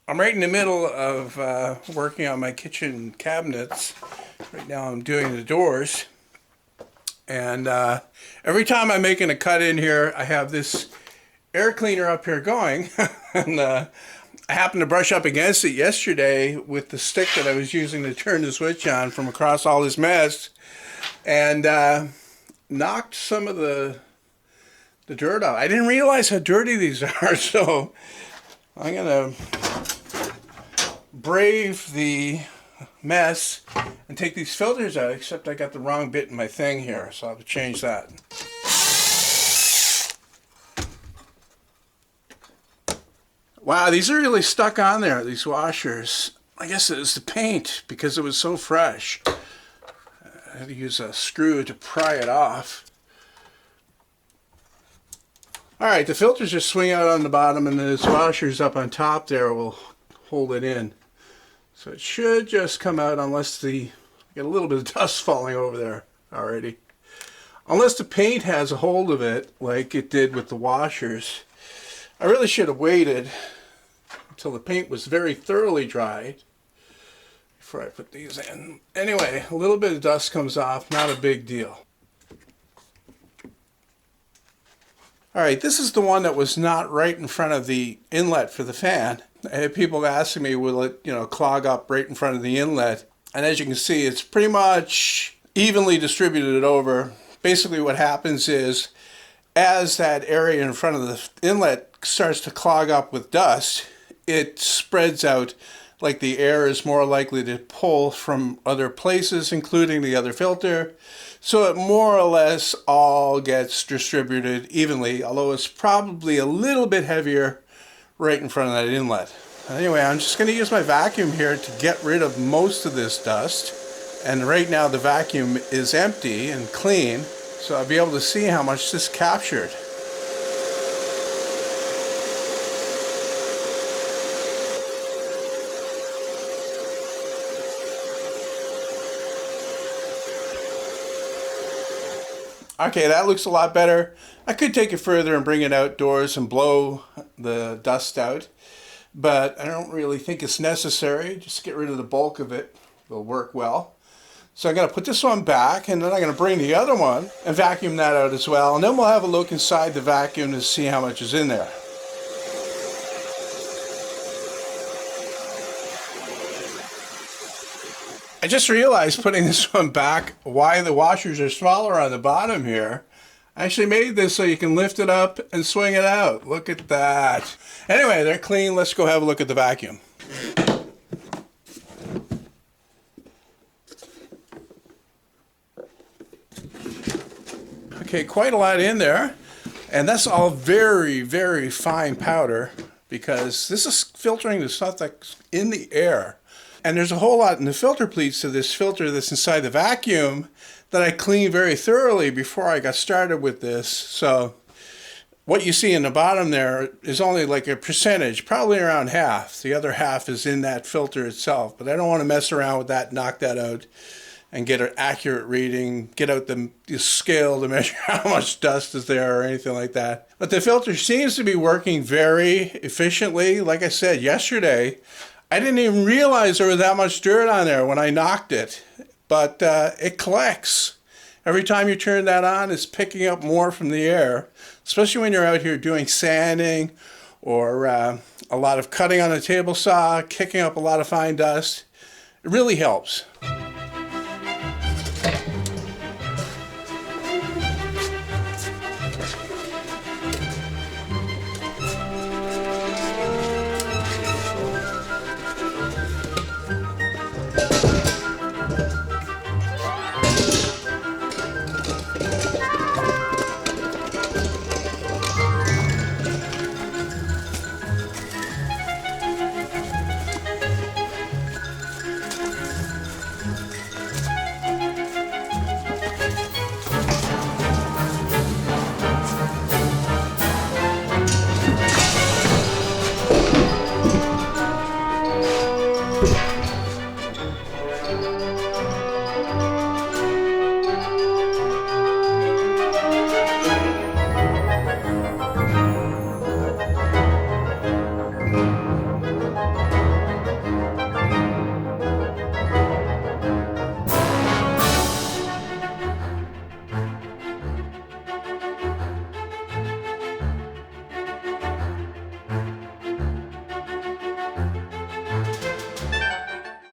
I'm right in the middle of working on my kitchen cabinets. Right now I'm doing the doors. And every time I'm making a cut in here, I have this air cleaner up here going. and I happened to brush up against it yesterday with the stick that I was using to turn the switch on from across all this mess. And knocked some of the dirt off. I didn't realize how dirty these are, so I'm going to brave the mess and take these filters out, except I got the wrong bit in my thing here, so I'll have to change that. Wow, these are really stuck on there, these washers. I guess it was the paint because it was so fresh. I had to use a screw to pry it off. Alright, the filters just swing out on the bottom, and this washers up on top there will hold it in. So it should just come out unless get a little bit of dust falling over there already. Unless the paint has a hold of it like it did with the washers. I really should have waited until the paint was very thoroughly dried before I put these in. Anyway, a little bit of dust comes off, not a big deal. Alright, this is the one that was not right in front of the inlet for the fan. I had people asking me, will it, clog up right in front of the inlet? And as you can see, it's pretty much evenly distributed over. Basically what happens is, as that area in front of the inlet starts to clog up with dust, it spreads out like the air is more likely to pull from other places, including the other filter. So it more or less all gets distributed evenly, although it's probably a little bit heavier right in front of that inlet. Anyway, I'm just going to use my vacuum here to get rid of most of this dust. And right now the vacuum is empty and clean, so I'll be able to see how much this captured. Okay, that looks a lot better. I could take it further and bring it outdoors and blow the dust out, but I don't really think it's necessary. Just get rid of the bulk of it. It'll work well. So I'm going to put this one back, and then I'm going to bring the other one and vacuum that out as well, and then we'll have a look inside the vacuum to see how much is in there. I just realized putting this one back why the washers are smaller on the bottom here. I actually made this so you can lift it up and swing it out. Look at that. Anyway, they're clean. Let's go have a look at the vacuum. Okay, quite a lot in there. And that's all very, very fine powder because this is filtering the stuff that's in the air. And there's a whole lot in the filter pleats to this filter that's inside the vacuum that I cleaned very thoroughly before I got started with this. So what you see in the bottom there is only like a percentage, probably around half. The other half is in that filter itself. But I don't want to mess around with that, knock that out, and get an accurate reading, get out the scale to measure how much dust is there or anything like that. But the filter seems to be working very efficiently. Like I said yesterday, I didn't even realize there was that much dirt on there when I knocked it, but it collects. Every time you turn that on, it's picking up more from the air, especially when you're out here doing sanding or a lot of cutting on a table saw, kicking up a lot of fine dust. It really helps.